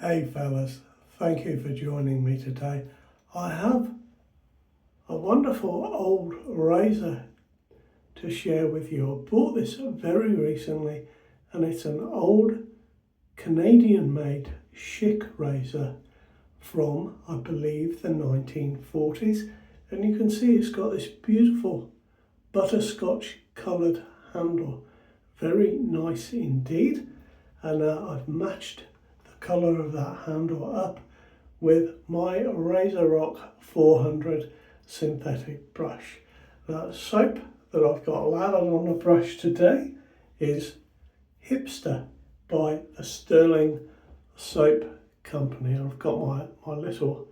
Hey fellas, thank you for joining me today. I have a wonderful old razor to share with you. I bought this very recently and it's an old Canadian made Schick razor from, I believe, the 1940s, and you can see it's got this beautiful butterscotch coloured handle. Very nice indeed, and I've matched colour of that handle up with my Razor Rock 400 synthetic brush. The soap that I've got lathered on the brush today is Hipster by the Sterling Soap Company. I've got my little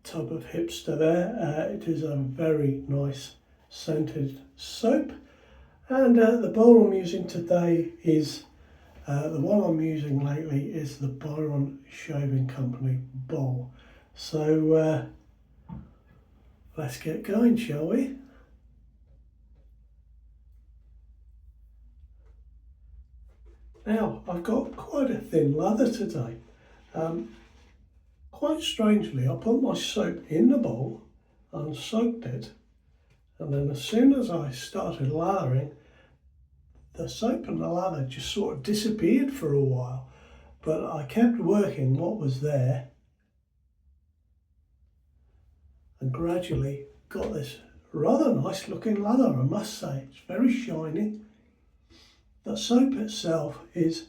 tub of Hipster there. It is a very nice scented soap, and the bowl I'm using today is the one I'm using lately is the Byron Shaving Company bowl. So let's get going, shall we? Now, I've got quite a thin lather today. Quite strangely, I put my soap in the bowl and soaked it, and then as soon as I started lathering, the soap and the lather just sort of disappeared for a while, but I kept working what was there and gradually got this rather nice looking lather, I must say. It's very shiny. The soap itself is,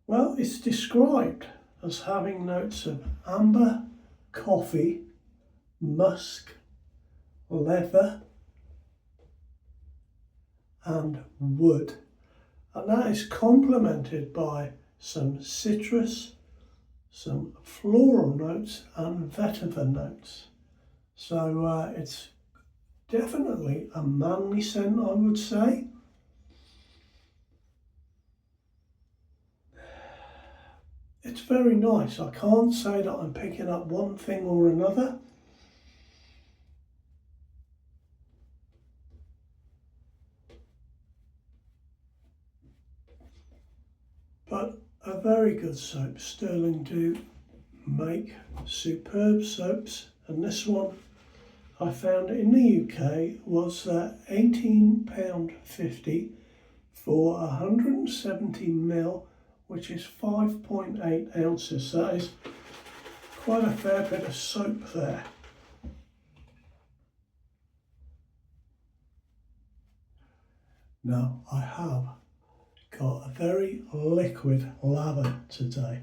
well, it's described as having notes of amber, coffee, musk, leather and wood, and that is complemented by some citrus, some floral notes and vetiver notes. So it's definitely a manly scent, I would say. It's very nice. I can't say that I'm picking up one thing or another. But a very good soap. Sterling do make superb soaps, and this one I found in the UK was £18.50 for 170ml, which is 5.8 ounces. That is quite a fair bit of soap there. Now I have got a very liquid lather today.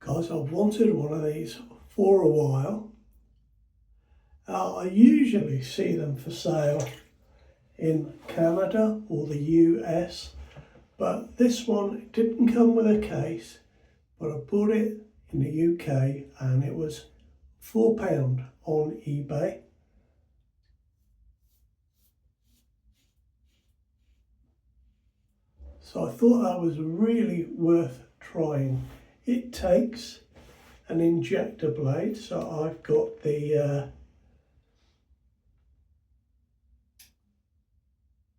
Guys, I've wanted one of these for a while. I usually see them for sale in Canada or the US, but this one didn't come with a case, but I bought it in the UK and it was £4 on eBay. So I thought that was really worth trying. It takes an injector blade, so I've got the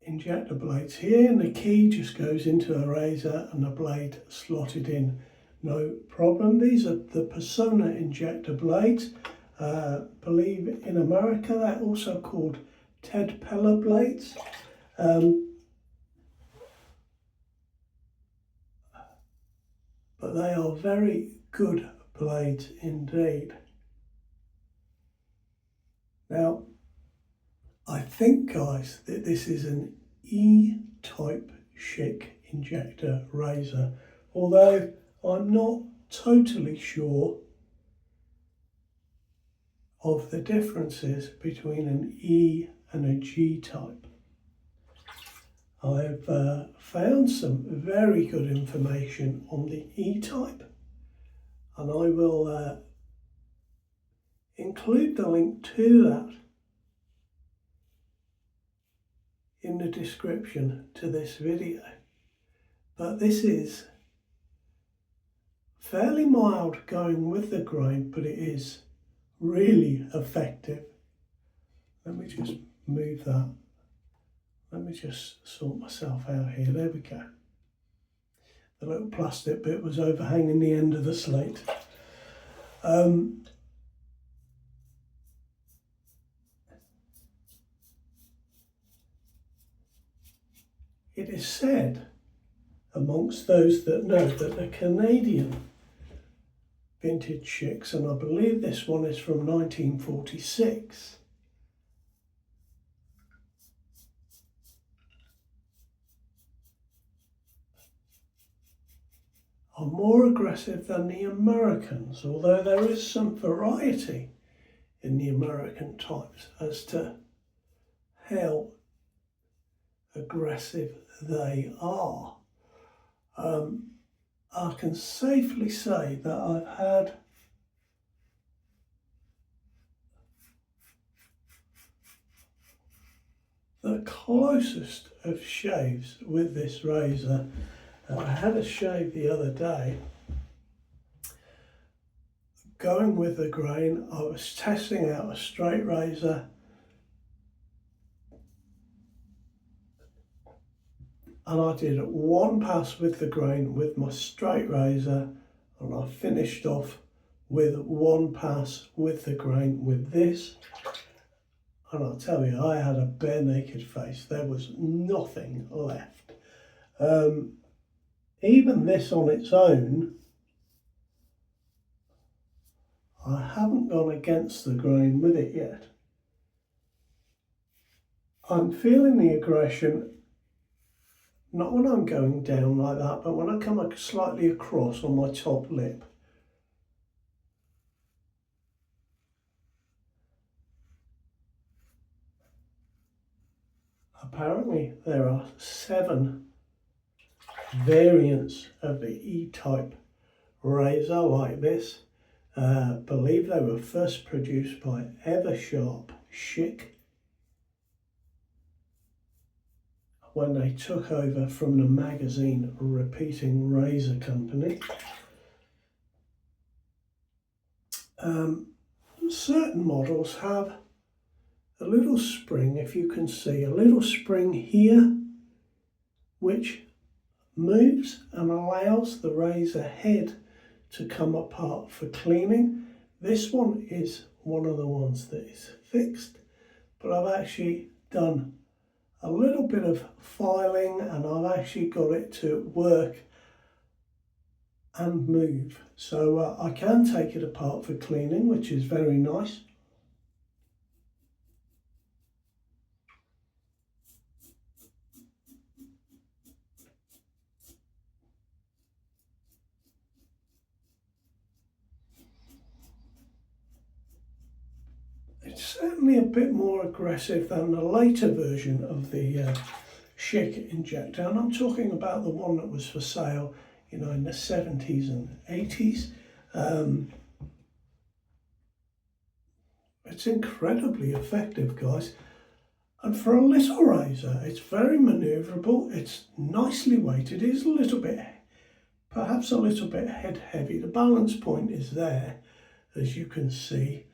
injector blades here, and the key just goes into the razor and the blade slotted in, no problem. These are the Persona injector blades. Believe in America they're also called Ted Peller blades. But they are very good blades indeed. Now, I think, guys, that this is an E-type Schick injector razor, although I'm not totally sure of the differences between an E and a G type. I've found some very good information on the E-type, and I will include the link to that in the description to this video. But this is fairly mild going with the grain, but it is really effective. Let me just move that. Let me just sort myself out here. There we go. The little plastic bit was overhanging the end of the slate. It is said, amongst those that know, that the Canadian vintage Schicks, and I believe this one is from 1946, are more aggressive than the Americans, although there is some variety in the American types as to how aggressive they are. I can safely say that I've had the closest of shaves with this razor. I had a shave the other day. Going with the grain, I was testing out a straight razor, and I did one pass with the grain with my straight razor, and I finished off with one pass with the grain with this. And I'll tell you, I had a bare naked face. There was nothing left. Even this on its own, I haven't gone against the grain with it yet. I'm feeling the aggression, not when I'm going down like that, but when I come slightly across on my top lip. Apparently there are 7 variants of the E-type razor like this. Believe they were first produced by Eversharp Schick when they took over from the magazine Repeating Razor Company. Certain models have a little spring, if you can see, a little spring here which moves and allows the razor head to come apart for cleaning. This one is one of the ones that is fixed, but I've actually done a little bit of filing and I've actually got it to work and move. So I can take it apart for cleaning, which is very nice. It's certainly a bit more aggressive than the later version of the Schick Injector, and I'm talking about the one that was for sale, you know, in the 70s and 80s. It's incredibly effective, guys. And for a little razor, it's very manoeuvrable. It's nicely weighted. It is a little bit, perhaps a little bit head heavy. The balance point is there, as you can see.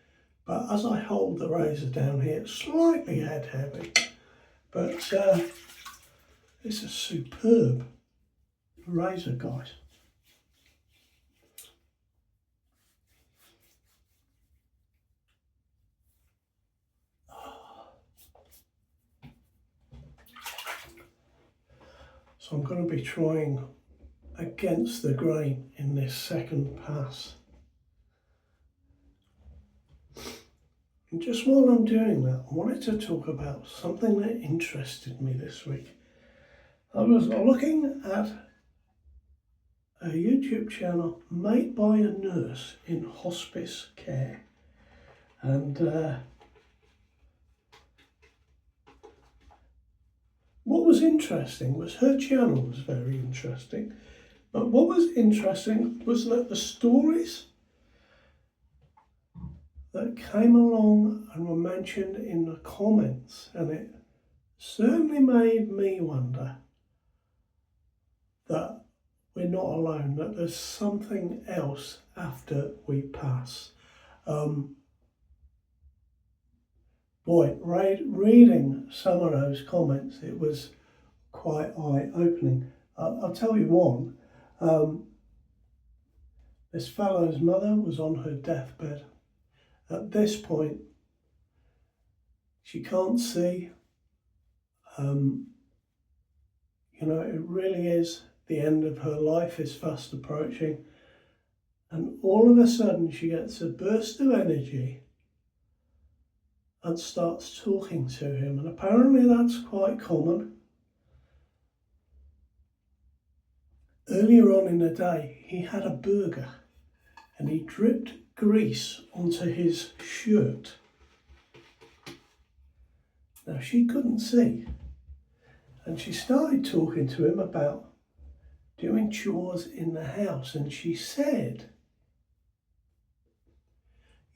But as I hold the razor down here, it's slightly head heavy. But it's a superb razor, guys. So I'm going to be trying against the grain in this second pass. And just while I'm doing that, I wanted to talk about something that interested me this week. I was looking at a YouTube channel made by a nurse in hospice care, and what was interesting was her channel was very interesting, but what was interesting was that the stories that came along and were mentioned in the comments, and it certainly made me wonder that we're not alone, that there's something else after we pass. Reading some of those comments, it was quite eye-opening. I'll tell you one. This fellow's mother was on her deathbed. At this point, she can't see. It really is the end of her life is fast approaching. And all of a sudden, she gets a burst of energy and starts talking to him. And apparently that's quite common. Earlier on in the day, he had a burger and he dripped grease onto his shirt. Now, she couldn't see. And she started talking to him about doing chores in the house. And she said,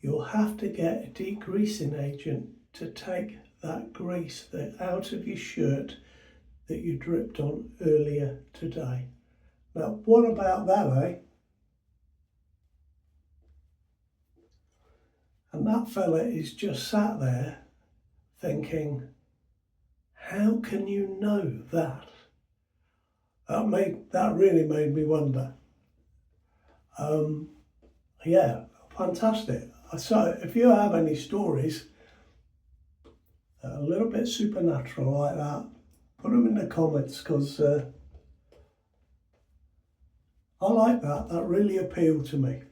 "You'll have to get a degreasing agent to take that grease out of your shirt that you dripped on earlier today." Now, what about that, eh? And that fella is just sat there thinking, how can you know that? That really made me wonder. Yeah, fantastic. So if you have any stories a little bit supernatural like that, put them in the comments, because I like that. That really appealed to me.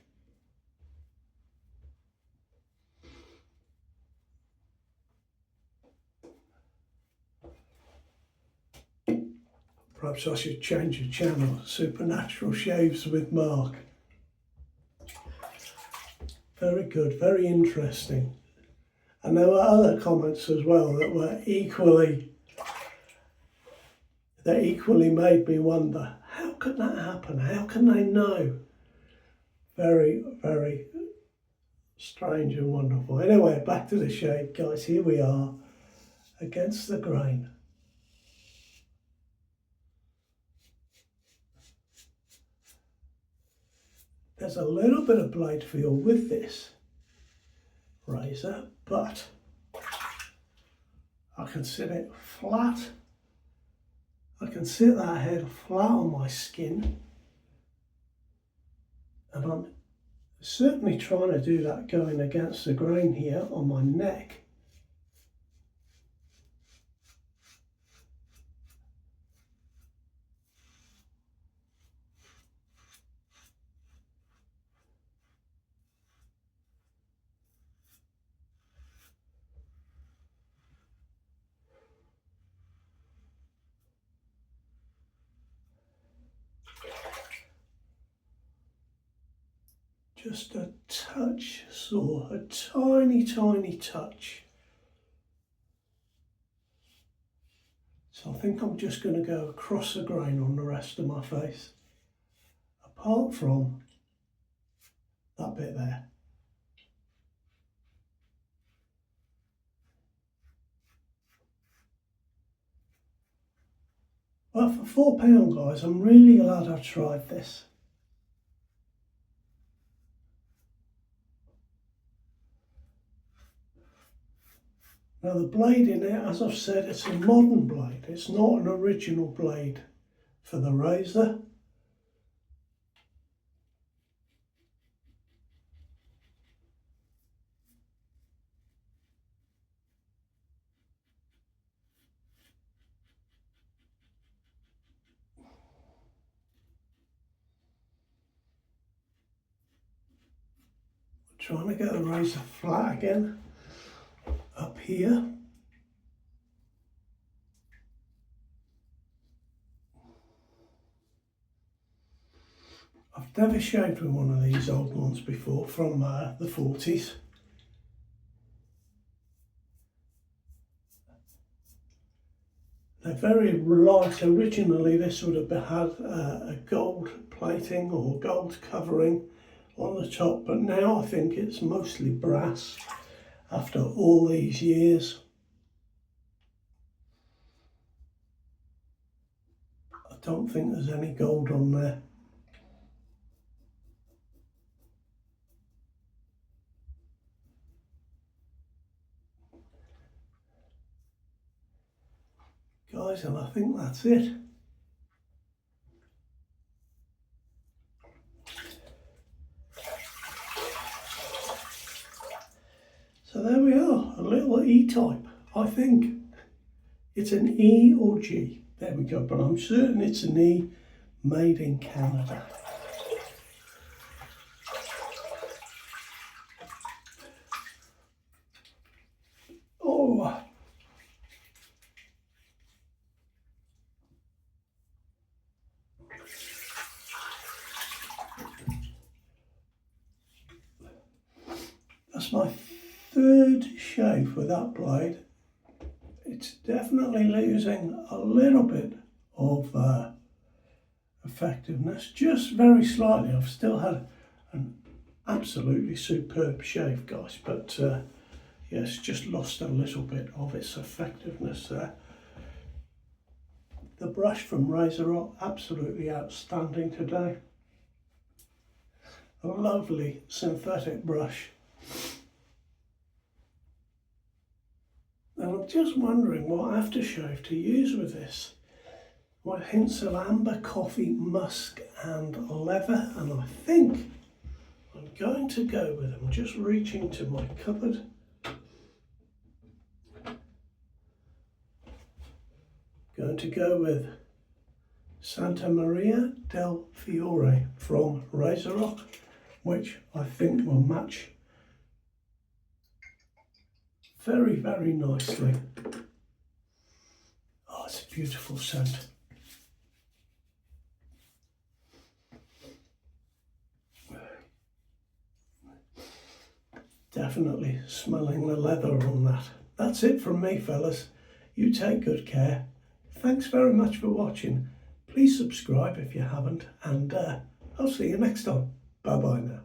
Perhaps I should change the channel, Supernatural Shaves with Mark. Very good, very interesting. And there were other comments as well that were equally made me wonder, how could that happen? How can they know? Very, very strange and wonderful. Anyway, back to the shade, guys. Here we are, against the grain. There's a little bit of blade feel with this razor, but I can sit it flat. I can sit that head flat on my skin, and I'm certainly trying to do that going against the grain here on my neck. Just a touch sore, a tiny, tiny touch. So I think I'm just going to go across the grain on the rest of my face, apart from that bit there. But for £4, guys, I'm really glad I tried this. Now the blade in it, as I've said, it's a modern blade. It's not an original blade for the razor. Trying to get the razor flat again up here. I've never shaved with one of these old ones before, from the 40s. They're very light. Originally this would have had a gold plating or gold covering on the top, but now I think it's mostly brass after all these years. I don't think there's any gold on there. Guys, and I think that's it. So there we are, a little E-type. I think it's an E or G. There we go, but I'm certain it's an E, made in Canada. Oh, that's my third shave with that blade. It's definitely losing a little bit of effectiveness, just very slightly. I've still had an absolutely superb shave, guys, but yes, just lost a little bit of its effectiveness there. The brush from Razor, absolutely outstanding today. A lovely synthetic brush. And I'm just wondering what aftershave to use with this. What hints of amber, coffee, musk and leather, and I think I'm going to go with, I'm just reaching to my cupboard. Going to go with Santa Maria del Fiore from Razor, which I think will match very, very nicely. Oh, it's a beautiful scent. Definitely smelling the leather on that. That's it from me, fellas. You take good care. Thanks very much for watching. Please subscribe if you haven't, and I'll see you next time. Bye bye now.